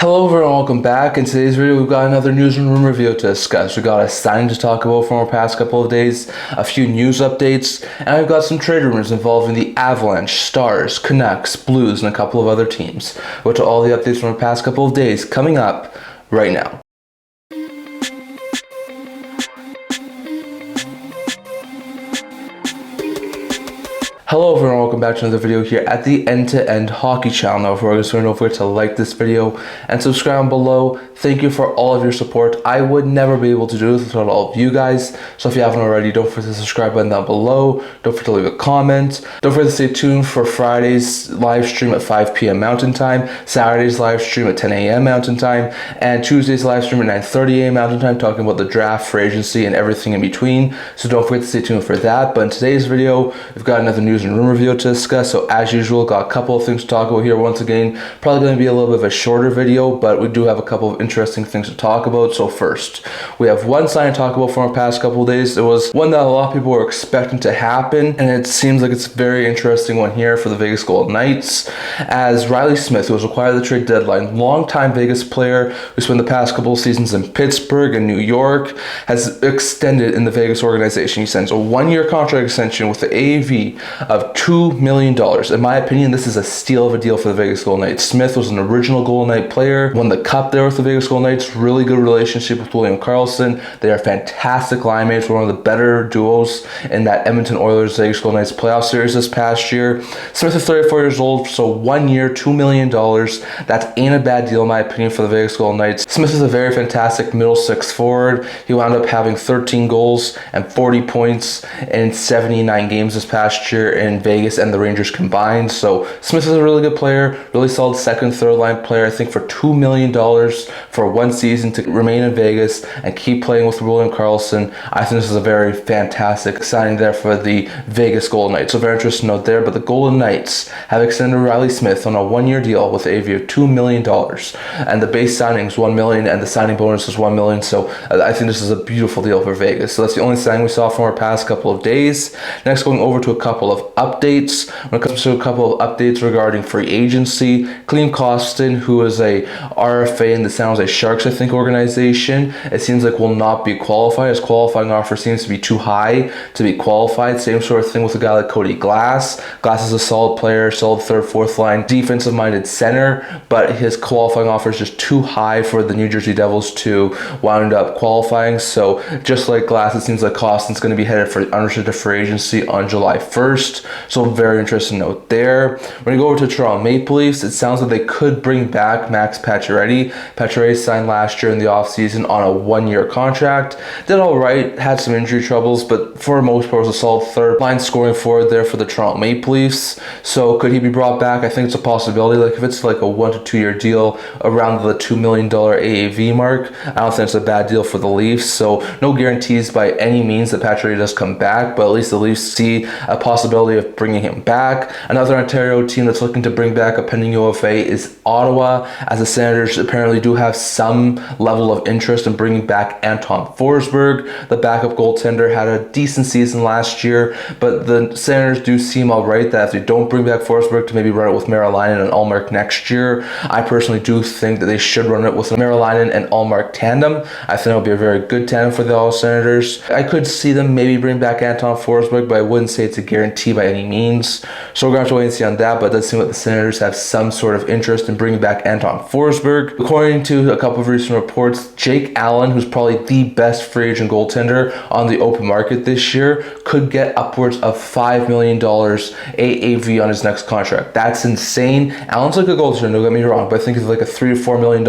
Hello everyone, welcome back. In today's video, we've got another news and rumor review to discuss. We've got a signing to talk about from our past couple of days, a few news updates, and we've got some trade rumors involving the Avalanche, Stars, Canucks, Blues, and a couple of other teams. We'll get to all the updates from our past couple of days coming up right now. Hello everyone, welcome back to another video here at the End-to-End Hockey channel. Now, before I get started, don't forget to like this video and subscribe below. Thank you for all of your support. I would never be able to do this without all of you guys. So if you haven't already, don't forget to subscribe button down below. Don't forget to leave a comment. Don't forget to stay tuned for Friday's live stream at 5 p.m. Mountain Time, Saturday's live stream at 10 a.m. Mountain Time, and Tuesday's live stream at 9:30 a.m. Mountain Time, talking about the draft, free agency, and everything in between. So don't forget to stay tuned for that. But in today's video, we've got another news and rumor video to discuss. So as usual, got a couple of things to talk about here. Once again, probably going to be a little bit of a shorter video, but we do have a couple of interesting things to talk about. So first, we have one sign to talk about from our past couple of days. It was one that a lot of people were expecting to happen, and it seems like it's a very interesting one here for the Vegas Golden Knights, as Reilly Smith, who was acquired at the trade deadline, longtime Vegas player who spent the past couple of seasons in Pittsburgh and New York, has extended in the Vegas organization. He signs a one-year contract extension with the AAV of $2 million. In my opinion, this is a steal of a deal for the Vegas Golden Knights. Smith was an original Golden Knight player, won the cup there with the Vegas Golden Knights, really good relationship with William Karlsson. They are fantastic line mates, one of the better duos in that Edmonton Oilers Vegas Golden Knights playoff series this past year. Smith is 34 years old, so 1 year, $2 million. That ain't a bad deal in my opinion for the Vegas Golden Knights. Smith is a very fantastic middle six forward. He wound up having 13 goals and 40 points in 79 games this past year in Vegas and the Rangers combined. So Smith is a really good player, really solid second, third line player. I think for $2 million for one season to remain in Vegas and keep playing with William Karlsson, I think this is a very fantastic signing there for the Vegas Golden Knights. So very interesting note there. But the Golden Knights have extended Reilly Smith on a one-year deal with an AAV of $2 million, and the base signing is $1 million, and the signing bonus is $1 million. So I think this is a beautiful deal for Vegas. So that's the only signing we saw from our past couple of days. Next, going over to a couple of updates. When it comes to a couple of updates regarding free agency, Kostin, who is a RFA in the San Jose Sharks, I think, organization, it seems like will not be qualified. His qualifying offer seems to be too high to be qualified. Same sort of thing with a guy like Cody Glass. Glass is a solid player, solid third, fourth line, defensive-minded center, but his qualifying offer is just too high for the New Jersey Devils to wind up qualifying. So just like Glass, it seems like Kostin's going to be headed for unrestricted free agency on July 1st. So very interesting note there. When you go over to Toronto Maple Leafs, it sounds like they could bring back Max Pacioretty. Pacioretty signed last year in the offseason on a one-year contract. Did all right, had some injury troubles, but for the most part was a solid third line scoring forward there for the Toronto Maple Leafs. So could he be brought back? I think it's a possibility. Like if it's like a 1 to 2 year deal around the $2 million AAV mark, I don't think it's a bad deal for the Leafs. So no guarantees by any means that Pacioretty does come back, but at least the Leafs see a possibility of bringing him back. Another Ontario team that's looking to bring back a pending UFA is Ottawa, as the Senators apparently do have some level of interest in bringing back Anton Forsberg. The backup goaltender had a decent season last year, but the Senators do seem alright that if they don't bring back Forsberg, to maybe run it with Merrilainen and Ullmark next year. I personally do think that they should run it with Merrilainen and Ullmark tandem. I think it'll be a very good tandem for the Ottawa Senators. I could see them maybe bring back Anton Forsberg, but I wouldn't say it's a guarantee by any means. So we're going to have to wait and see on that, but it does seem like the Senators have some sort of interest in bringing back Anton Forsberg. According to a couple of recent reports, Jake Allen, who's probably the best free agent goaltender on the open market this year, could get upwards of $5 million AAV on his next contract. That's insane. Allen's like a goaltender, don't get me wrong, but I think he's like a $3 to $4 million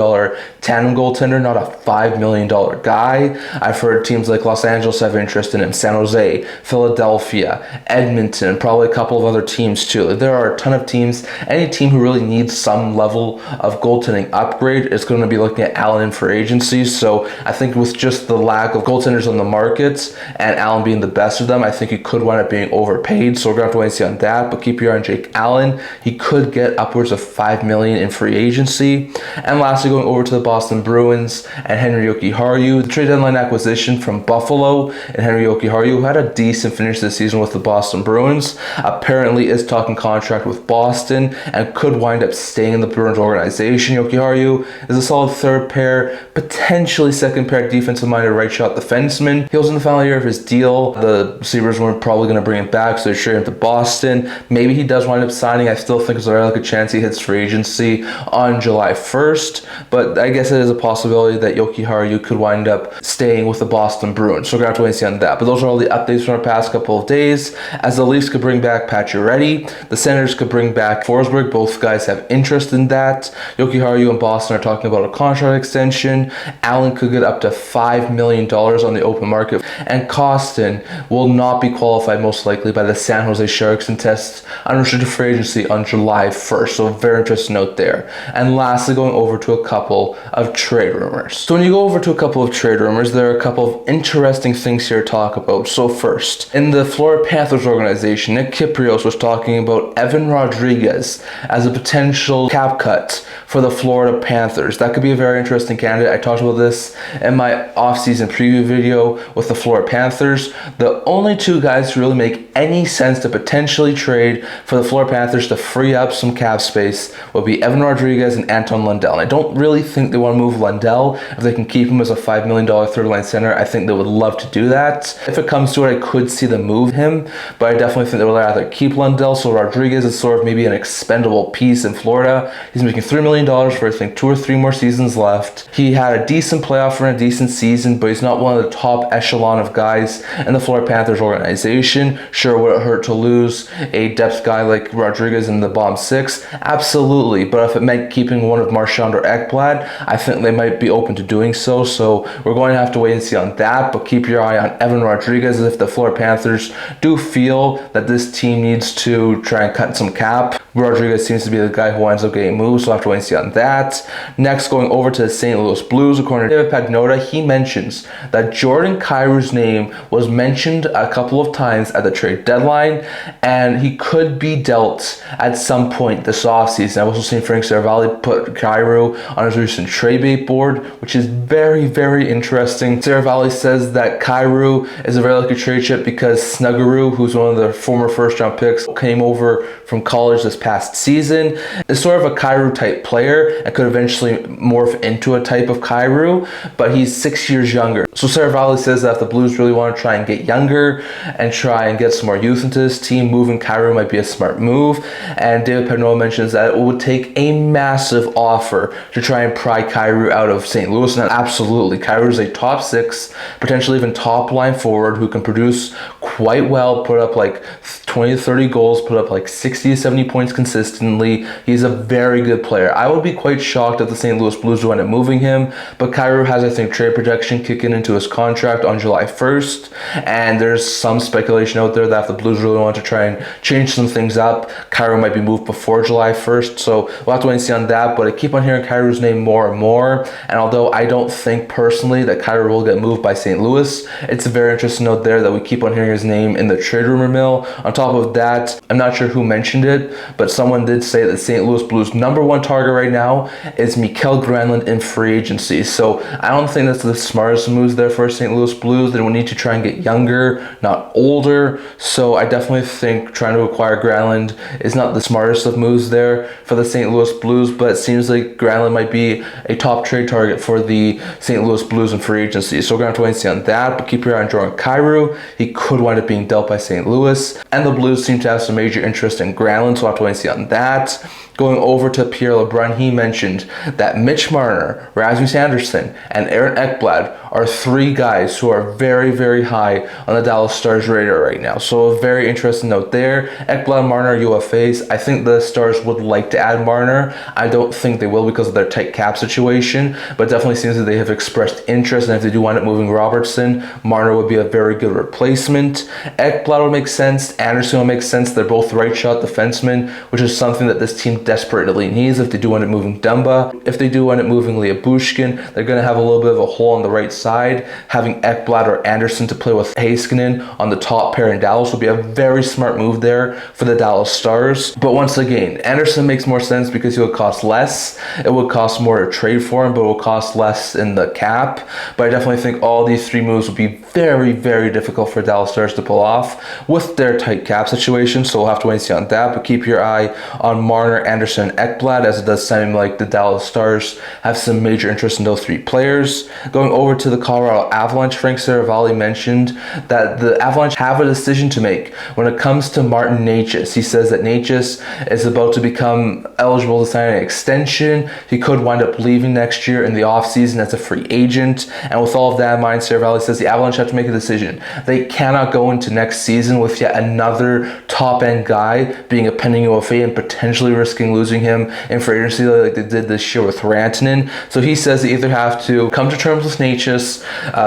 tandem goaltender, not a $5 million guy. I've heard teams like Los Angeles have interest in him, San Jose, Philadelphia, Edmonton, probably a couple of other teams too. There are a ton of teams. Any team who really needs some level of goaltending upgrade is going to be looking at Allen in free agency. So I think with just the lack of goaltenders on the markets and Allen being the best of them, I think he could wind up being overpaid. So we're going to have to wait and see on that. But keep your eye on Jake Allen. He could get upwards of $5 million in free agency. And lastly, going over to the Boston Bruins and Henry Jokiharju, the trade deadline acquisition from Buffalo, and Henry Jokiharju, who had a decent finish this season with the Boston Bruins. Bruins. Apparently is talking contract with Boston and could wind up staying in the Bruins organization. Jokiharju is a solid third pair, potentially second pair defensive-minded right-shot defenseman. He was in the final year of his deal. The Sabres weren't probably going to bring him back, so they traded him to Boston. Maybe he does wind up signing. I still think there's a chance he hits free agency on July 1st, but I guess it is a possibility that Jokiharju could wind up staying with the Boston Bruins. So we're going to have to wait and see on that. But those are all the updates from the past couple of days. As the Leafs could bring back Reilly, the Senators could bring back Forsberg. Both guys have interest in that. Jokiharju and Boston are talking about a contract extension. Allen could get up to $5 million on the open market. And Kostin will not be qualified most likely by the San Jose Sharks and test unrestricted free agency on July 1st. So very interesting note there. And lastly, going over to a couple of trade rumors. So when you go over to a couple of trade rumors, there are a couple of interesting things here to talk about. So first, in the Florida Panthers organization, Nick Kyperos was talking about Evan Rodrigues as a potential cap cut for the Florida Panthers. That could be a very interesting candidate. I talked about this in my offseason preview video with the Florida Panthers. The only two guys who really make any sense to potentially trade for the Florida Panthers to free up some cap space would be Evan Rodrigues and Anton Lundell. And I don't really think they want to move Lundell. If they can keep him as a $5 million third line center, I think they would love to do that. If it comes to it, I could see them move him, but I definitely think they would rather keep Lundell. So Rodrigues is sort of maybe an expendable piece in Florida. He's making $3 million for I think 2 or 3 more seasons left. He had a decent playoff run, a decent season, but he's not one of the top echelon of guys in the Florida Panthers organization. Sure, would it hurt to lose a depth guy like Rodrigues in the bottom 6? Absolutely, but if it meant keeping one of Marchand or Ekblad, I think they might be open to doing so. So we're going to have to wait and see on that, but keep your eye on Evan Rodrigues if the Florida Panthers do feel that this team needs to try and cut some cap. Rodrigues seems to be the guy who ends up getting moved, so we'll have to wait and see on that. Next, going over to the St. Louis Blues, according to David Pagnotta, he mentions that Jordan Kyrou's name was mentioned a couple of times at the trade deadline, and he could be dealt at some point this offseason. I've also seen Frank Seravalli put Kyrou on his recent trade bait board, which is very, very interesting. Seravalli says that Kyrou is a very lucky trade chip because Snuggerud, who's one of the former first-round picks, came over from college this past season, is sort of a Kyrou type player and could eventually morph into a type of Kyrou, but he's 6 years younger. So Seravalli says that if the Blues really want to try and get younger and try and get some more youth into this team, moving Kyrou might be a smart move. And David Pagnotta mentions that it would take a massive offer to try and pry Kyrou out of St. Louis. And absolutely, Kyrou is a top 6, potentially even top line forward who can produce quite well, put up like 20 to 30 goals, put up like 60 to 70 points consistently. He's a very good player. I would be quite shocked if the St. Louis Blues would end up moving him, but Kyrou has, I think, trade protection kicking into his contract on July 1st, and there's some speculation out there that if the Blues really want to try and change some things up, Kyrou might be moved before July 1st, so we'll have to wait and see on that, but I keep on hearing Kyrou's name more and more, and although I don't think personally that Kyrou will get moved by St. Louis, it's a very interesting note there that we keep on hearing his name in the trade rumor mill. On top of that, I'm not sure who mentioned it, but someone did say that St. Louis Blues' #1 target right now is Mikael Granlund in free agency. So I don't think that's the smartest moves there for St. Louis Blues. They will need to try and get younger, not older. So I definitely think trying to acquire Granlund is not the smartest of moves there for the St. Louis Blues, but it seems like Granlund might be a top trade target for the St. Louis Blues in free agency. So we're going to have to wait and see on that, but keep your eye on Jordan Kyrou. He could wind up being dealt by St. Louis, and the Blues seem to have some major interest in Granlund, so we'll have to wait and see on that. Going over to Pierre LeBrun, he mentioned that Mitch Marner, Rasmus Andersson, and Aaron Ekblad are 3 guys who are very, very high on the Dallas Stars radar right now. So a very interesting note there. Ekblad and Marner are UFAs. I think the Stars would like to add Marner. I don't think they will because of their tight cap situation, but it definitely seems that they have expressed interest, and if they do wind up moving Robertson, Marner would be a very good replacement. Ekblad would make sense. Andersson would make sense. They're both right shot defensemen, which is something that this team desperately needs. If they do end up moving Dumba, if they do end up moving Bushkin, they're going to have a little bit of a hole on the right side. Having Ekblad or Andersson to play with Heiskanen on the top pair in Dallas will be a very smart move there for the Dallas Stars. But once again, Andersson makes more sense because he would cost less. It would cost more to trade for him, but it will cost less in the cap. But I definitely think all these three moves will be very, very difficult for Dallas Stars to pull off with their tight cap situation. So we'll have to wait and see on that. But keep your eye on Marner, Andersson, and Ekblad, as it does seem like the Dallas Stars have some major interest in those three players. Going over to the Colorado Avalanche, Frank Seravalli mentioned that the Avalanche have a decision to make when it comes to Martin Necas. He says that Necas is about to become eligible to sign an extension. He could wind up leaving next year in the offseason as a free agent. And with all of that in mind, Seravalli says the Avalanche have to make a decision. They cannot go into next season with yet another top-end guy being a pending UFA and potentially risking losing him in free agency like they did this year with Rantanen. So he says they either have to come to terms with Necas,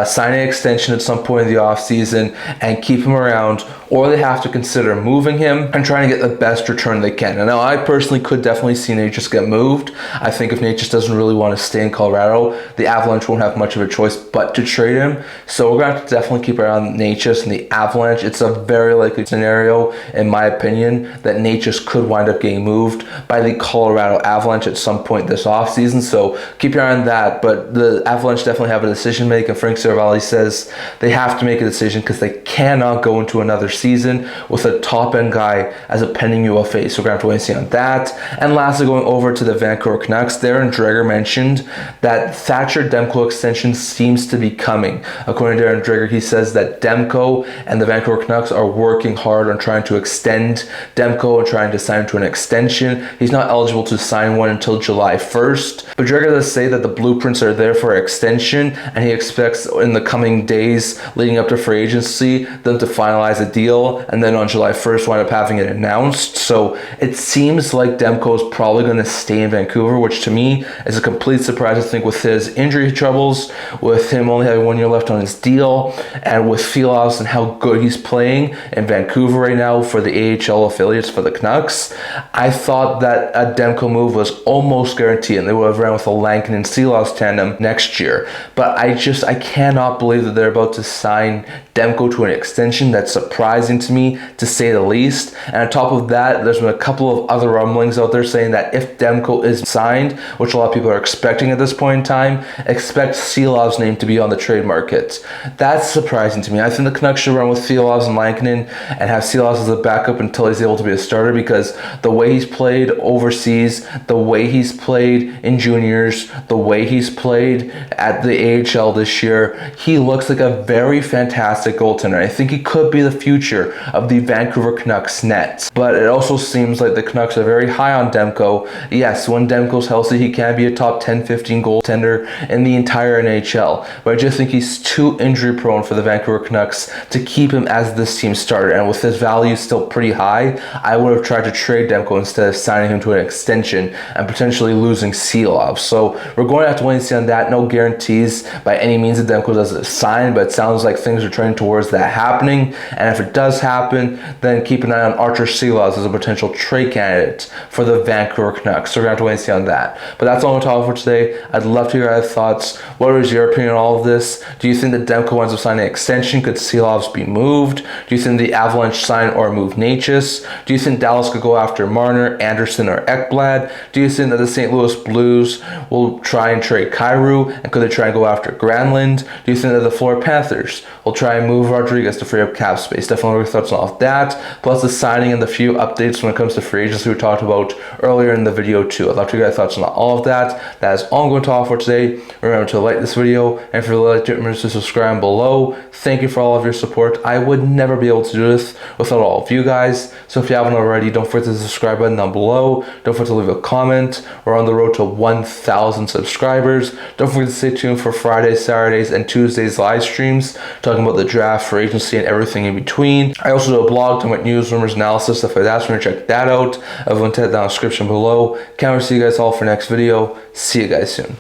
sign an extension at some point in the offseason, and keep him around, or they have to consider moving him and trying to get the best return they can. And now I personally could definitely see Necas get moved. I think if Necas doesn't really want to stay in Colorado, the Avalanche won't have much of a choice but to trade him. So we're going to have to definitely keep our eye on Necas and the Avalanche. It's a very likely scenario, in my opinion, that Necas could wind up getting moved by the Colorado Avalanche at some point this offseason. So keep your eye on that. But the Avalanche definitely have a decision to make, and Frank Seravalli says they have to make a decision because they cannot go into another season with a top-end guy as a pending UFA. So we're going to have to wait and see on that. And lastly, going over to the Vancouver Canucks, Darren Dreger mentioned that Thatcher Demko extension seems to be coming. According to Darren Dreger, he says that Demko and the Vancouver Canucks are working hard on trying to extend Demko and trying to sign him to an extension. He's not eligible to sign one until July 1st. But Dreger does say that the blueprints are there for extension, and he expects in the coming days leading up to free agency them to finalize a deal, and then on July 1st wind up having it announced. So it seems like Demko is probably going to stay in Vancouver, which to me is a complete surprise. I think with his injury troubles, with him only having 1 year left on his deal, and with Silovs and how good he's playing in Vancouver right now for the AHL affiliates for the Canucks, I thought that a Demko move was almost guaranteed, and they would have ran with a Lankin and Silovs tandem next year. But I cannot believe that they're about to sign Demko to an extension. That's surprising to me, to say the least. And on top of that, there's been a couple of other rumblings out there saying that if Demko is signed, which a lot of people are expecting at this point in time, expect Silovs' name to be on the trade market. That's surprising to me. I think the Canucks should run with Silovs and Lankinen and have Silovs as a backup until he's able to be a starter, because the way he's played overseas, the way he's played in juniors, the way he's played at the AHL this year, he looks like a very fantastic goaltender. I think he could be the future of the Vancouver Canucks net. But it also seems like the Canucks are very high on Demko. Yes, when Demko's healthy, he can be a top 10-15 goaltender in the entire NHL. But I just think he's too injury prone for the Vancouver Canucks to keep him as this team starter. And with his value still pretty high, I would have tried to trade Demko instead of signing him to an extension and potentially losing Silovs. So we're going to have to wait and see on that. No guarantees by any means that Demko doesn't sign, but it sounds like things are trending towards that happening. And if it does happen, then keep an eye on Archer Silovs as a potential trade candidate for the Vancouver Canucks. So we're going to have to wait and see on that. But that's all I'm talking for today. I'd love to hear your thoughts. What is your opinion on all of this? Do you think that Demko ends up signing an extension? Could Silovs be moved? Do you think the Avalanche sign or move Necas? Do you think Dallas could go after Marner, Andersson, or Ekblad? Do you think that the St. Louis Blues will try and trade Kyrou? And could they try and go after Granlund? Do you think that the Florida Panthers will try and move Rodrigues to free up cap space? Definitely your thoughts on all of that, plus the signing and the few updates when it comes to free agency we talked about earlier in the video too. I'd love to hear your thoughts on all of that. That is all I'm going to talk for today. Remember to like this video, and if you like it, remember to subscribe below. Thank you for all of your support. I would never be able to do this without all of you guys. So if you haven't already, don't forget to the subscribe button down below. Don't forget to leave a comment. We're on the road to 1,000 subscribers. Don't forget to stay tuned for Fridays, Saturdays, and Tuesdays live streams talking about the draft, free agency, and everything in between. I also do a blog talking about news, rumors, analysis, stuff like that. So check that out. I've linked that down in the description below. Can't wait to see you guys all for next video. See you guys soon.